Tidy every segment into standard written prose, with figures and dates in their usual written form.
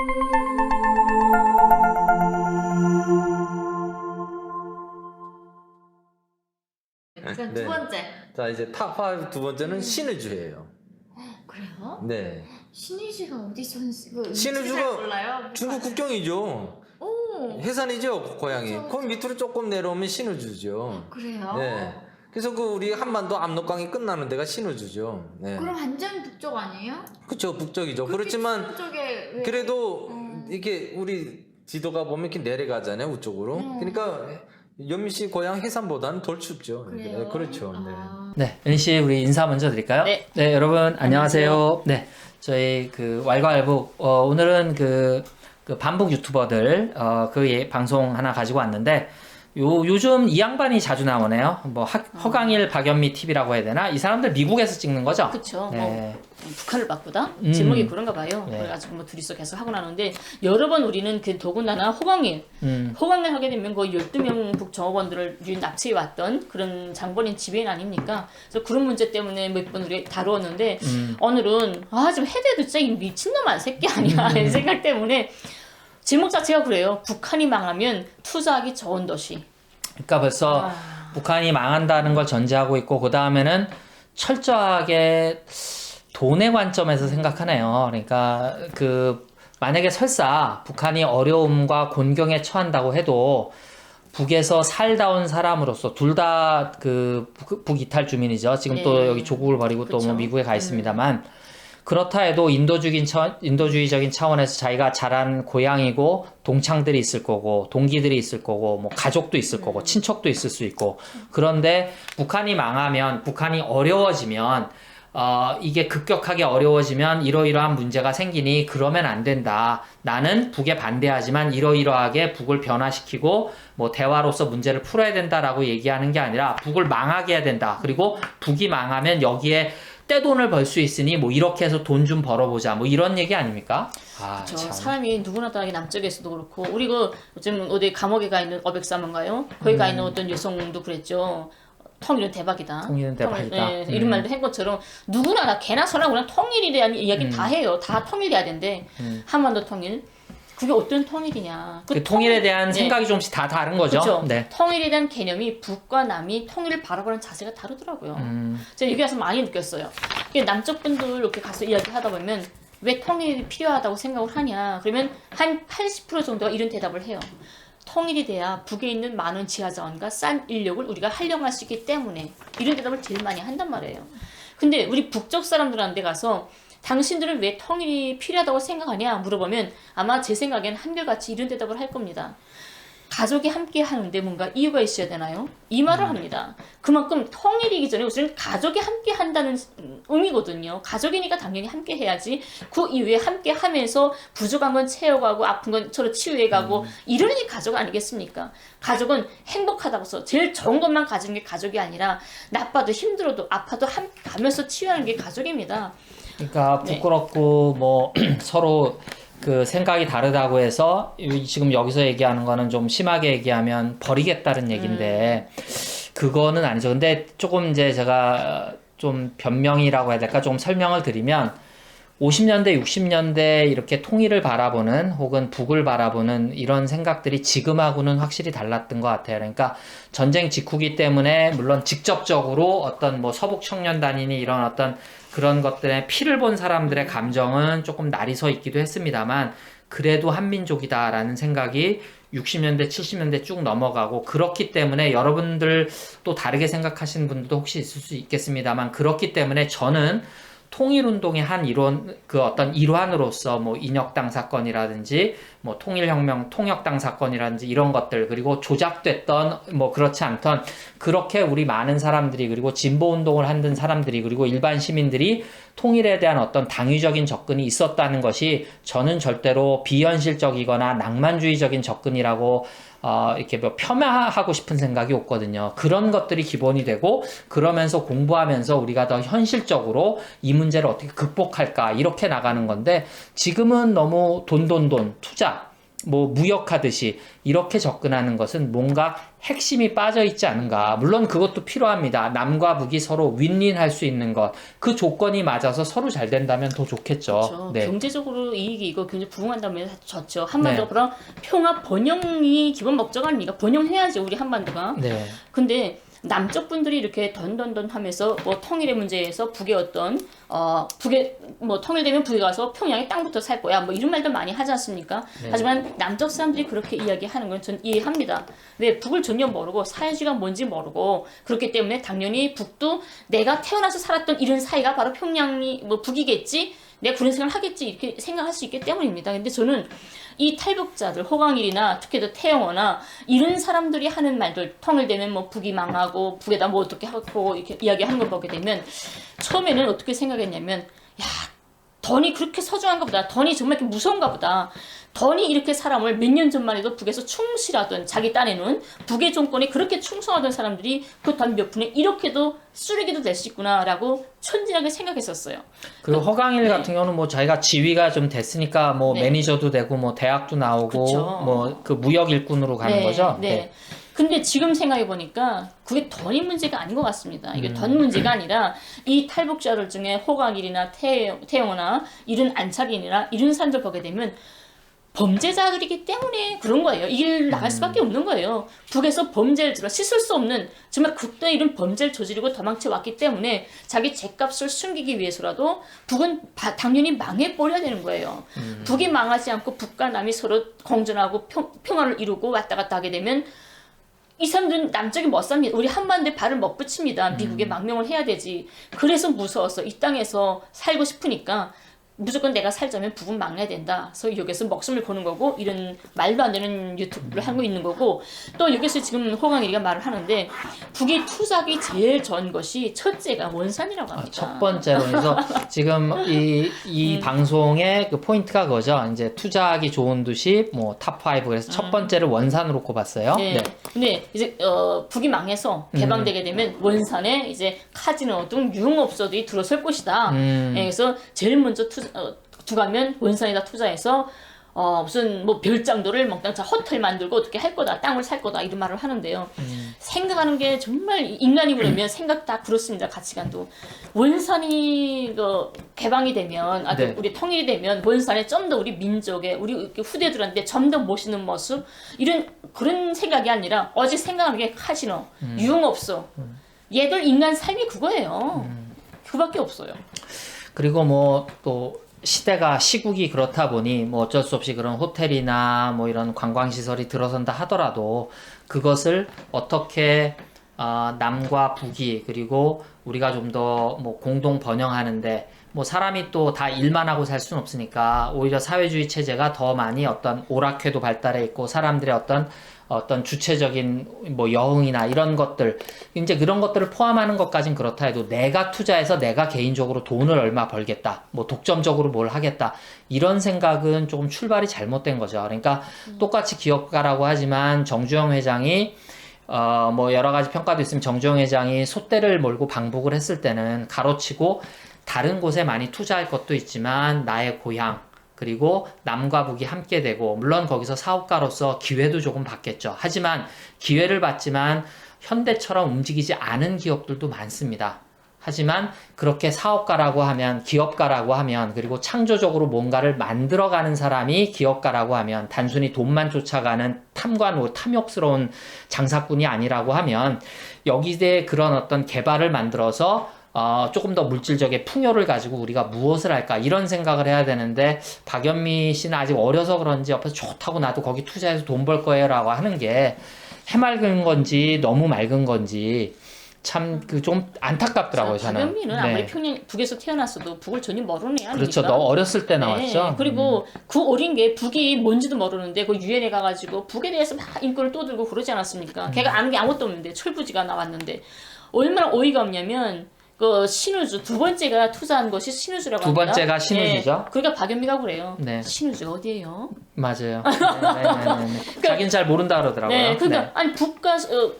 네. 두 번째. 자, 이제 탑5 두 번째는 신의주예요. 그래요? 네. 신의주가 어디서 그 신의주가 몰라요? 중국 국경이죠. 오. 해산이죠, 고향이. 그쵸, 그 밑으로 조금 내려오면 신의주죠. 그래요? 네. 그래서 그 우리 한반도 압록강이 끝나는 데가 신의주죠. 네. 그럼 완전 북쪽 아니에요? 그렇죠, 북쪽이죠. 그렇지만 쪽에 왜... 그래도 이게 우리 지도가 보면 이렇게 내려가잖아요, 우쪽으로. 그러니까 연미 씨 고향 해산보다는 덜 춥죠. 그래요? 네, 그렇죠. 네, 은희 씨 우리 인사 먼저 드릴까요? 네. 여러분 안녕하세요. 네, 저희 그 왈가왈부 오늘은 그 반북 유튜버들 방송 하나 가지고 왔는데 요즘 이 양반이 자주 나오네요. 뭐 허강일 박연미 TV라고 해야 되나? 이 사람들 미국에서 찍는 거죠? 그쵸. 네. 뭐 북한을 바꾸다? 제목이 그런가 봐요. 네. 그래가지고 뭐 둘이서 계속 하고 나는데 여러 번 우리는 그 더군다나 호강일 하게 되면 거의 12명 북정업원들을 납치해 왔던 그런 장본인 지배인 아닙니까? 그래서 그런 문제 때문에 몇 번 우리 다루었는데 오늘은 지금 헤드도 진짜 이 미친놈 안 새끼 아니야 이 생각 때문에 제목 자체가 그래요. 북한이 망하면 투자하기 좋은 도시. 그러니까 벌써 북한이 망한다는 걸 전제하고 있고 그 다음에는 철저하게 돈의 관점에서 생각하네요. 그러니까 만약에 설사 북한이 어려움과 곤경에 처한다고 해도 북에서 살다 온 사람으로서 둘 다 북이탈 주민이죠. 지금 또 여기 조국을 버리고 또 뭐 미국에 가 있습니다만 그렇다 해도 인도주의적인 차원에서 자기가 자란 고향이고 동창들이 있을 거고 동기들이 있을 거고 뭐 가족도 있을 거고 친척도 있을 수 있고 그런데 북한이 망하면 북한이 어려워지면 이게 급격하게 어려워지면 이러이러한 문제가 생기니 그러면 안 된다. 나는 북에 반대하지만 이러이러하게 북을 변화시키고 뭐 대화로서 문제를 풀어야 된다라고 얘기하는 게 아니라 북을 망하게 해야 된다. 그리고 북이 망하면 떼돈을 벌 수 있으니 뭐 이렇게 해서 돈 좀 벌어보자 뭐 이런 얘기 아닙니까? 참. 사람이 누구나 다 남쪽에서도 그렇고 우리 요즘 어디 감옥에 가 있는 어백사문가요? 거기 가 있는 어떤 여성도 그랬죠. 통일은 대박이다. 통일은 대박이다. 이런 말도 한 것처럼 누구나 다 개나 소나 그냥 통일에 대한 이야기 다 해요. 다 통일돼야 된대. 한반도 통일. 그게 어떤 통일이냐. 그 통일에 대한 생각이 조금씩 다 다른 거죠. 그렇죠. 네. 통일에 대한 개념이 북과 남이 통일을 바라보는 자세가 다르더라고요. 제가 여기 와서 많이 느꼈어요. 남쪽 분들 이렇게 가서 이야기하다 보면 왜 통일이 필요하다고 생각을 하냐. 그러면 한 80% 정도가 이런 대답을 해요. 통일이 돼야 북에 있는 많은 지하자원과 싼 인력을 우리가 활용할 수 있기 때문에 이런 대답을 제일 많이 한단 말이에요. 근데 우리 북쪽 사람들한테 가서 당신들은 왜 통일이 필요하다고 생각하냐 물어보면 아마 제 생각엔 한결같이 이런 대답을 할 겁니다. 가족이 함께 하는데 뭔가 이유가 있어야 되나요? 이 말을 합니다. 그만큼 통일이기 전에 우선 가족이 함께 한다는 의미거든요. 가족이니까 당연히 함께 해야지. 그 이후에 함께 하면서 부족한 건 채워가고 아픈 건 서로 치유해가고 이러니 가족 아니겠습니까? 가족은 행복하다고 해서 제일 좋은 것만 가지는 게 가족이 아니라 나빠도 힘들어도 아파도 함께 가면서 치유하는 게 가족입니다. 그러니까 부끄럽고 뭐 서로 생각이 다르다고 해서 지금 여기서 얘기하는 거는 좀 심하게 얘기하면 버리겠다는 얘기인데 그거는 아니죠. 근데 조금 이제 제가 좀 변명이라고 해야 될까 좀 설명을 드리면 50년대, 60년대 이렇게 통일을 바라보는 혹은 북을 바라보는 이런 생각들이 지금하고는 확실히 달랐던 것 같아요. 그러니까 전쟁 직후기 때문에 물론 직접적으로 어떤 뭐 서북 청년단이니 이런 어떤 그런 것들에 피를 본 사람들의 감정은 조금 날이 서 있기도 했습니다만 그래도 한민족이다라는 생각이 60년대, 70년대 쭉 넘어가고 그렇기 때문에 여러분들 또 다르게 생각하시는 분들도 혹시 있을 수 있겠습니다만 그렇기 때문에 저는 통일운동의 한 어떤 일환으로서 뭐 인혁당 사건이라든지 뭐 통일혁명 통역당 사건이라든지 이런 것들 그리고 조작됐던 뭐 그렇지 않던 그렇게 우리 많은 사람들이 그리고 진보운동을 하는 사람들이 그리고 일반 시민들이 통일에 대한 어떤 당위적인 접근이 있었다는 것이 저는 절대로 비현실적이거나 낭만주의적인 접근이라고 이렇게 뭐 폄하하고 싶은 생각이 없거든요. 그런 것들이 기본이 되고 그러면서 공부하면서 우리가 더 현실적으로 이 문제를 어떻게 극복할까 이렇게 나가는 건데 지금은 너무 돈 투자 뭐 무역하듯이 이렇게 접근하는 것은 뭔가 핵심이 빠져 있지 않은가. 물론 그것도 필요합니다. 남과 북이 서로 윈윈할 수 있는 것. 그 조건이 맞아서 서로 잘 된다면 더 좋겠죠. 그렇죠. 네. 경제적으로 이익이 이거 굉장히 부응한다면 좋죠. 한반도가 네. 그런 평화 번영이 기본 목적 아닙니까? 번영해야죠, 우리 한반도가. 네. 근데 남쪽 분들이 이렇게 던던던 하면서 뭐 통일의 문제에서 북의 어떤 북에 뭐 통일되면 북에 가서 평양에 땅부터 살 거야 뭐 이런 말도 많이 하지 않습니까? 네. 하지만 남쪽 사람들이 그렇게 이야기하는 건 전 이해합니다. 왜 북을 전혀 모르고 사회주의가 뭔지 모르고 그렇기 때문에 당연히 북도 내가 태어나서 살았던 이런 사이가 바로 평양이 뭐 북이겠지. 내가 그런 생각을 하겠지 이렇게 생각할 수 있기 때문입니다. 근데 저는 이 탈북자들 호강일이나 특히도 태영호나 이런 사람들이 하는 말들 통일되면 뭐 북이 망하고 북에다 뭐 어떻게 하고 이렇게 이야기하는 걸 보게 되면 처음에는 어떻게 생각했냐면 야 던이 그렇게 소중한가 보다. 던이 정말 이렇게 무서운가 보다. 던이 이렇게 사람을 몇 년 전만 해도 북에서 충실하던 자기 딴에는 북의 정권에 그렇게 충성하던 사람들이 그 던 몇 푼에 이렇게도 쓰레기도 될 수 있구나라고 천진하게 생각했었어요. 그리고 허강일 네. 같은 경우는 뭐 자기가 지위가 좀 됐으니까 뭐 네. 매니저도 되고 뭐 대학도 나오고 그쵸. 뭐 그 무역 일꾼으로 가는 거죠. 네. 근데 지금 생각해 보니까 그게 던이 문제가 아닌 것 같습니다. 이게 던 문제가 아니라 이 탈북자들 중에 호강일이나 태영호나 이런 안착인이나 이런 사람들 보게 되면 범죄자들이기 때문에 그런 거예요. 이 길 나갈 수밖에 없는 거예요. 북에서 범죄를 저지르 씻을 수 없는 정말 극도의 이런 범죄를 저지르고 도망쳐 왔기 때문에 자기 죗값을 숨기기 위해서라도 북은 당연히 망해버려야 되는 거예요. 북이 망하지 않고 북과 남이 서로 공존하고 평화를 이루고 왔다 갔다 하게 되면 이 사람들은 남쪽에 못 삽니다. 우리 한반도에 발을 못 붙입니다. 미국에 망명을 해야 되지. 그래서 무서워서 이 땅에서 살고 싶으니까 무조건 내가 살자면 북은 망해야 된다. 그래서 여기서 목숨을 거는 거고 이런 말도 안 되는 유튜브를 하고 있는 거고 또 여기서 지금 호강일이가 말을 하는데 북이 투자하기 제일 좋은 것이 첫째가 원산이라고 합니다. 첫 번째로 그래서 지금 이 방송의 그 포인트가 그거죠. 이제 투자하기 좋은 도시 뭐 탑5 그래서 첫 번째를 원산으로 꼽았어요. 네. 근데 이제 북이 망해서 개방되게 되면 원산에 이제 카지노 등 유흥업소들이 들어설 것이다. 네, 그래서 제일 먼저 투자하면 원산에다 투자해서 무슨 뭐 별장도를 몽땅 호텔 만들고 어떻게 할 거다 땅을 살 거다 이런 말을 하는데요. 생각하는 게 정말 인간이 그러면 생각 다 그렇습니다. 가치관도 원산이 개방이 되면 네. 우리 통일이 되면 원산에 좀 더 우리 민족의 우리 후대들한테 좀 더 멋있는 모습 이런 그런 생각이 아니라 어제 생각하는 게 카지노 유흥업소 얘들 인간 삶이 그거예요. 그밖에 없어요. 그리고 뭐 또 시대가 시국이 그렇다 보니 뭐 어쩔 수 없이 그런 호텔이나 뭐 이런 관광시설이 들어선다 하더라도 그것을 어떻게 남과 북이 그리고 우리가 좀 더 뭐 공동 번영하는데 뭐 사람이 또 다 일만 하고 살 수는 없으니까 오히려 사회주의 체제가 더 많이 어떤 오락회도 발달해 있고 사람들의 어떤 주체적인 뭐 여흥이나 이런 것들 이제 그런 것들을 포함하는 것까진 그렇다 해도 내가 투자해서 내가 개인적으로 돈을 얼마 벌겠다 뭐 독점적으로 뭘 하겠다 이런 생각은 조금 출발이 잘못된 거죠. 그러니까 똑같이 기업가라고 하지만 정주영 회장이 뭐 여러 가지 평가도 있으면 정주영 회장이 솥대를 몰고 방북을 했을 때는 가로치고 다른 곳에 많이 투자할 것도 있지만 나의 고향 그리고 남과 북이 함께 되고 물론 거기서 사업가로서 기회도 조금 받겠죠. 하지만 기회를 받지만 현대처럼 움직이지 않은 기업들도 많습니다. 하지만 그렇게 사업가라고 하면 기업가라고 하면 그리고 창조적으로 뭔가를 만들어가는 사람이 기업가라고 하면 단순히 돈만 쫓아가는 탐욕스러운 장사꾼이 아니라고 하면 여기에 그런 어떤 개발을 만들어서 조금 더 물질적인 풍요를 가지고 우리가 무엇을 할까 이런 생각을 해야 되는데 박연미 씨는 아직 어려서 그런지 옆에서 좋다고 나도 거기 투자해서 돈 벌 거예요 라고 하는 게 해맑은 건지 너무 맑은 건지 참 그 좀 안타깝더라고요 저는. 박연미는 아무리 북에서 태어났어도 북을 전혀 모르는 애 아닙니까? 그렇죠. 너 어렸을 때 나왔죠. 네. 그리고 그 어린 게 북이 뭔지도 모르는데 그 유엔에 가가지고 북에 대해서 막 인권을 떠들고 그러지 않았습니까? 걔가 아는 게 아무것도 없는데 철부지가 나왔는데 얼마나 어이가 없냐면 그 신우주 두 번째가 투자한 것이 신우주라고 합니다. 두 번째가 신우주죠. 네. 그러니까 박연미가 그래요. 네. 신우주 어디예요? 맞아요. 자기는 잘 모른다 그러더라고요. 네, 그러니까 아니 북과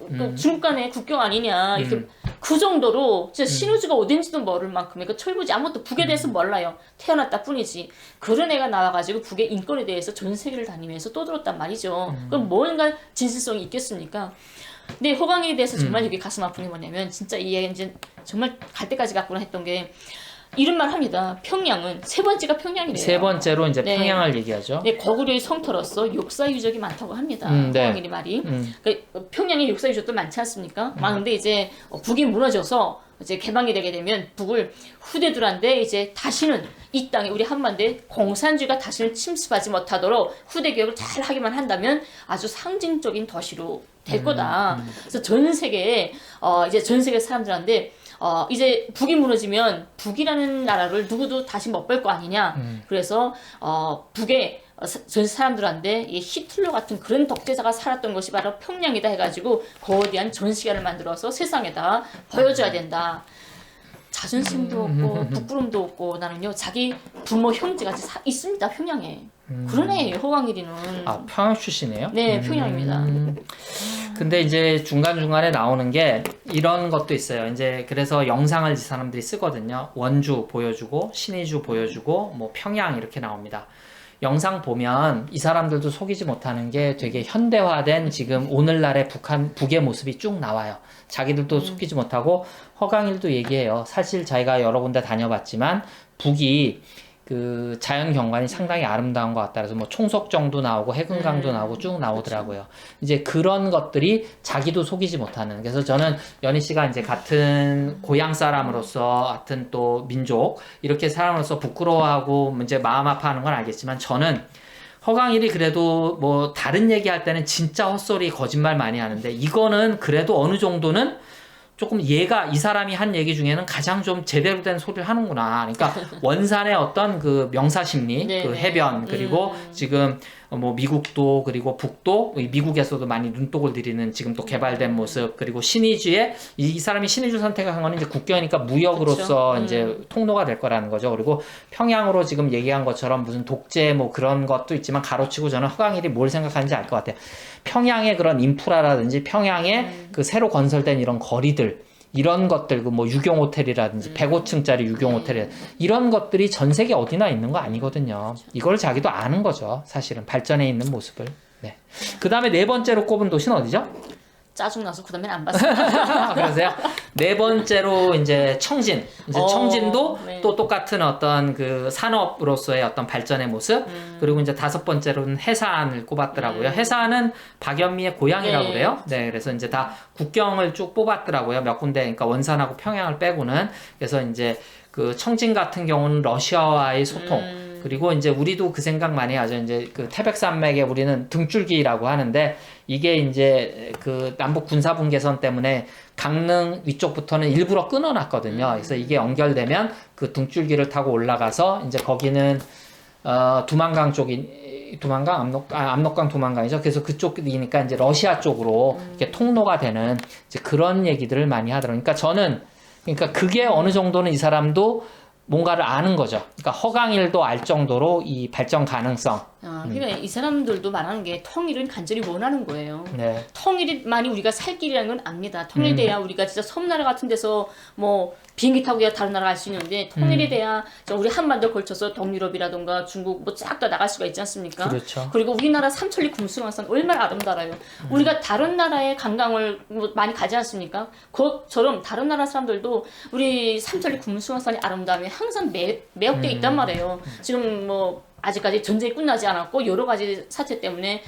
그 중국 간의 국경 아니냐 이렇게 그 정도로 진짜 신우주가 어딘지도 모를 만큼 그러니까 철부지 아무것도 북에 대해서 몰라요. 태어났다 뿐이지. 그런 애가 나와가지고 북의 인권에 대해서 전 세계를 다니면서 떠들었단 말이죠. 그럼 뭔가 진실성이 있겠습니까? 근데 호강에 대해서 정말 여기 가슴 아픈 게 뭐냐면 진짜 이 얘기 이제 정말 갈 때까지 갔구나 했던 게 이런 말 합니다. 평양은 세 번째가 평양이래요. 세 번째로 이제 네. 평양을 얘기하죠. 네, 거구려의 성터로서 역사 유적이 많다고 합니다. 네. 호강일이 말이. 그러니까 평양에 역사 유적도 많지 않습니까? 많은데 이제 북이 무너져서 이제 개방이 되게 되면 북을 후대들한테 이제 다시는 이 땅에 우리 한반도에 공산주의가 다시는 침습하지 못하도록 후대 교육을 잘 하기만 한다면 아주 상징적인 도시로 될 거다. 그래서 전 세계에 이제 전 세계 사람들한테 이제 북이 무너지면 북이라는 나라를 누구도 다시 못 볼 거 아니냐. 그래서 북에 전 사람들한테 이 히틀러 같은 그런 독재자가 살았던 것이 바로 평양이다 해가지고 거대한 전시관을 만들어서 세상에다 보여줘야 된다. 자존심도 없고 부끄럼도 없고 나는요 자기 부모 형제가 있습니다 평양에. 그런 애예요 호강일이는. 아 평양 출신이에요? 네 평양입니다. 근데 이제 중간중간에 나오는 게 이런 것도 있어요. 이제 그래서 영상을 이 사람들이 쓰거든요. 원주 보여주고 신의주 보여주고 뭐 평양 이렇게 나옵니다. 영상 보면 이 사람들도 속이지 못하는 게 되게 현대화된 지금 오늘날의 북의 모습이 쭉 나와요. 자기들도 속이지 못하고 허강일도 얘기해요. 사실 자기가 여러 군데 다녀봤지만 북이 그 자연 경관이 상당히 아름다운 것 같다. 그래서 뭐 총석정도 나오고 해금강도 나오고 쭉 나오더라고요. 이제 그런 것들이 자기도 속이지 못하는. 그래서 저는 연희 씨가 이제 같은 고향 사람으로서 같은 또 민족 이렇게 사람으로서 부끄러워하고 이제 마음 아파하는 건 알겠지만 저는 허강일이 그래도 뭐 다른 얘기할 때는 진짜 헛소리 거짓말 많이 하는데 이거는 그래도 어느 정도는 조금 얘가 이 사람이 한 얘기 중에는 가장 좀 제대로 된 소리를 하는구나. 그러니까 원산의 어떤 그 명사심리, 네, 그 네. 해변 그리고 지금 뭐 미국도 그리고 북도 미국에서도 많이 눈독을 들이는 지금 또 개발된 모습 그리고 신의주에 이 사람이 신의주 선택한 거는 이제 국경이니까 무역으로서 그쵸. 이제 통로가 될 거라는 거죠. 그리고 평양으로 지금 얘기한 것처럼 무슨 독재 뭐 그런 것도 있지만 가로치고 저는 허강일이 뭘 생각하는지 알 것 같아요. 평양의 그런 인프라라든지 평양의 그 새로 건설된 이런 거리들 이런 것들 그 뭐 유경 호텔이라든지 105층짜리 유경 호텔 이런 것들이 전 세계 어디나 있는 거 아니거든요. 이걸 자기도 아는 거죠. 사실은 발전해 있는 모습을. 네. 그다음에 네 번째로 꼽은 도시는 어디죠? 짜증나서 그 다음엔 안 봤어요. 그러세요? 네 번째로 이제 청진. 이제 청진도 네. 또 똑같은 어떤 그 산업으로서의 어떤 발전의 모습. 그리고 이제 다섯 번째로는 해산을 꼽았더라고요. 해산은 박연미의 고향이라고 네. 그래요. 네, 그래서 이제 다 국경을 쭉 뽑았더라고요. 몇 군데, 그러니까 원산하고 평양을 빼고는. 그래서 이제 그 청진 같은 경우는 러시아와의 소통. 그리고 이제 우리도 그 생각 많이 하죠. 이제 그 태백산맥에 우리는 등줄기라고 하는데 이게 이제 그 남북 군사분계선 때문에 강릉 위쪽부터는 일부러 끊어놨거든요. 그래서 이게 연결되면 그 등줄기를 타고 올라가서 이제 거기는 두만강 쪽이 압록강 두만강이죠. 그래서 그쪽이니까 이제 러시아 쪽으로 이렇게 통로가 되는 이제 그런 얘기들을 많이 하더라고요. 그러니까 그게 어느 정도는 이 사람도 뭔가를 아는 거죠. 그러니까 허강일도 알 정도로 이 발전 가능성. 그러니까 이 사람들도 말하는 게 통일은 간절히 원하는 거예요. 네. 통일만이 우리가 살 길이라는 건 압니다. 통일돼야 우리가 진짜 섬나라 같은 데서 뭐 비행기 타고 그냥 다른 나라 갈 수 있는데 통일이 돼야 우리 한반도 걸쳐서 동유럽이라던가 중국 뭐 쫙 다 나갈 수가 있지 않습니까? 그렇죠. 그리고 우리나라 삼천리 금수강산 얼마나 아름다워요. 우리가 다른 나라의 관광을 뭐 많이 가지 않습니까? 그것처럼 다른 나라 사람들도 우리 삼천리 금수강산이 아름다움에 항상 매혹되어 있단 말이에요. 지금 뭐 아직까지 전쟁이 끝나지 않았고 여러 가지 사태 때문에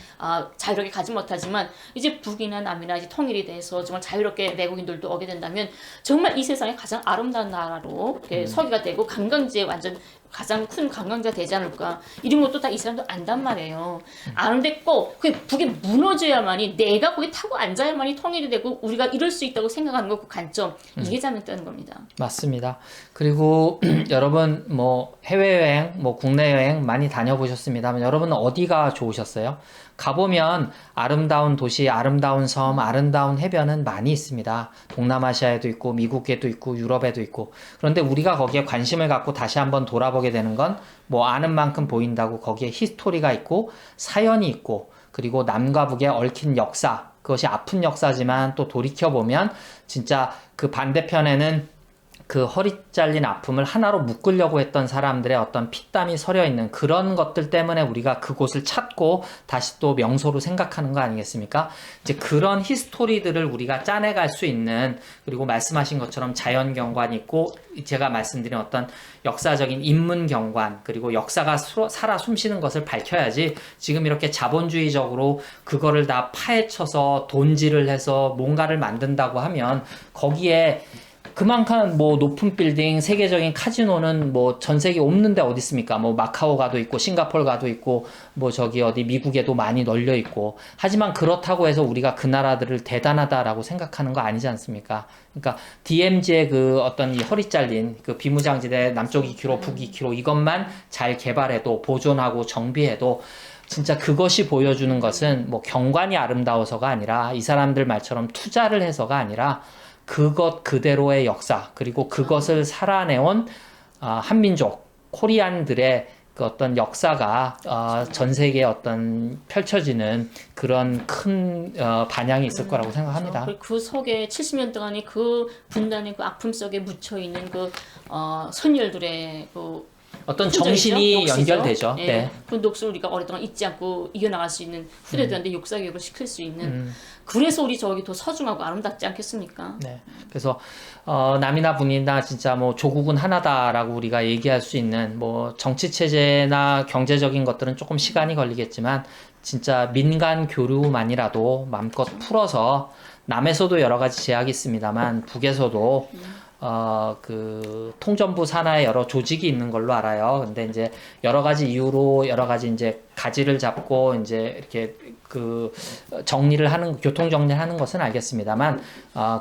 자유롭게 가지 못하지만 이제 북이나 남이나 이제 통일이 돼서 정말 자유롭게 외국인들도 오게 된다면 정말 이 세상에 가장 아름다운 나라로 서기가 되고 관광지에 완전 가장 큰 관광지가 되지 않을까. 이런 것도 다 이 사람도 안단 말이에요. 아는데 꼭 그 북이 무너져야만이 내가 거기 타고 앉아야만이 통일이 되고 우리가 이룰 수 있다고 생각하는 거 그 관점 이게 잘못되는 겁니다. 맞습니다. 그리고 여러분 뭐 해외여행, 뭐 국내 여행 많이 다녀보셨습니다만 여러분은 어디가 좋으셨어요? 가보면 아름다운 도시, 아름다운 섬, 아름다운 해변은 많이 있습니다. 동남아시아에도 있고 미국에도 있고 유럽에도 있고. 그런데 우리가 거기에 관심을 갖고 다시 한번 돌아보게 되는 건 뭐 아는 만큼 보인다고 거기에 히스토리가 있고 사연이 있고 그리고 남과 북의 얽힌 역사 그것이 아픈 역사지만 또 돌이켜보면 진짜 그 반대편에는 그 허리 잘린 아픔을 하나로 묶으려고 했던 사람들의 어떤 피땀이 서려 있는 그런 것들 때문에 우리가 그곳을 찾고 다시 또 명소로 생각하는 거 아니겠습니까? 이제 그런 히스토리들을 우리가 짜내갈 수 있는, 그리고 말씀하신 것처럼 자연경관이 있고 제가 말씀드린 어떤 역사적인 인문경관, 그리고 역사가 살아 숨쉬는 것을 밝혀야지 지금 이렇게 자본주의적으로 그거를 다 파헤쳐서 돈질을 해서 뭔가를 만든다고 하면 거기에 그만큼 뭐 높은 빌딩, 세계적인 카지노는 뭐 전 세계 없는 데 어디 있습니까? 뭐 마카오 가도 있고 싱가포르 가도 있고 뭐 저기 어디 미국에도 많이 널려 있고. 하지만 그렇다고 해서 우리가 그 나라들을 대단하다라고 생각하는 거 아니지 않습니까? 그러니까 DMZ의 그 어떤 이 허리 잘린 그 비무장지대 남쪽 2km, 북 2km 이것만 잘 개발해도 보존하고 정비해도 진짜 그것이 보여주는 것은 뭐 경관이 아름다워서가 아니라 이 사람들 말처럼 투자를 해서가 아니라 그것 그대로의 역사, 그리고 그것을 살아내온 한민족, 코리안들의 그 어떤 역사가 전 세계에 어떤 펼쳐지는 그런 큰 반향이 있을 거라고 생각합니다. 그 속에 70년 동안의 그 분단의 그 아픔 속에 묻혀 있는 그 선열들의 그 어떤 정신이 녹시죠? 연결되죠. 예. 네. 그 녹슬을 우리가 오랫동안 잊지 않고 이겨나갈 수 있는 후대들한테 역사교육을 시킬 수 있는 그래서 우리 저기 더 소중하고 아름답지 않겠습니까? 네. 그래서 남이나 북이나 진짜 뭐 조국은 하나다라고 우리가 얘기할 수 있는 뭐 정치 체제나 경제적인 것들은 조금 시간이 걸리겠지만 진짜 민간 교류만이라도 마음껏 풀어서 남에서도 여러 가지 제약이 있습니다만 북에서도 그 통전부 산하에 여러 조직이 있는 걸로 알아요. 근데 이제 여러 가지 이유로 여러 가지 이제 가지를 잡고 이제 이렇게 그 정리를 하는, 교통 정리를 하는 것은 알겠습니다만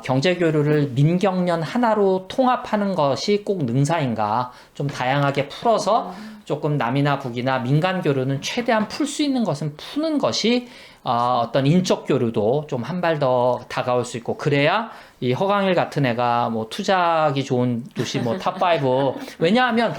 경제 교류를 민경련 하나로 통합하는 것이 꼭 능사인가? 좀 다양하게 풀어서 조금 남이나 북이나 민간 교류는 최대한 풀 수 있는 것은 푸는 것이 어떤 인적 교류도 좀 한 발 더 다가올 수 있고, 그래야 이 허강일 같은 애가 뭐 투자하기 좋은 도시 뭐 탑5 왜냐하면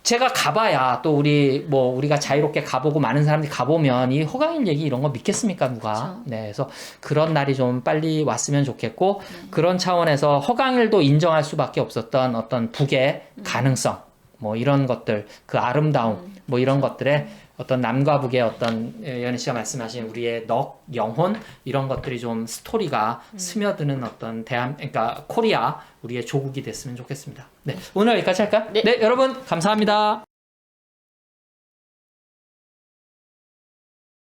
제가 가봐야 또 우리가 자유롭게 가보고 많은 사람들이 가보면 이 허강일 얘기 이런 거 믿겠습니까 누가? 그렇죠. 네, 그래서 그런 날이 좀 빨리 왔으면 좋겠고 그런 차원에서 허강일도 인정할 수밖에 없었던 어떤 북의 가능성, 뭐 이런 것들, 그 아름다움, 뭐 이런 것들에 어떤 남과 북의 어떤 연희 씨가 말씀하신 우리의 넋, 영혼 이런 것들이 좀 스토리가 스며드는 어떤 그러니까 코리아 우리의 조국이 됐으면 좋겠습니다. 네, 오늘 여기까지 할까요? 네. 네, 여러분 감사합니다.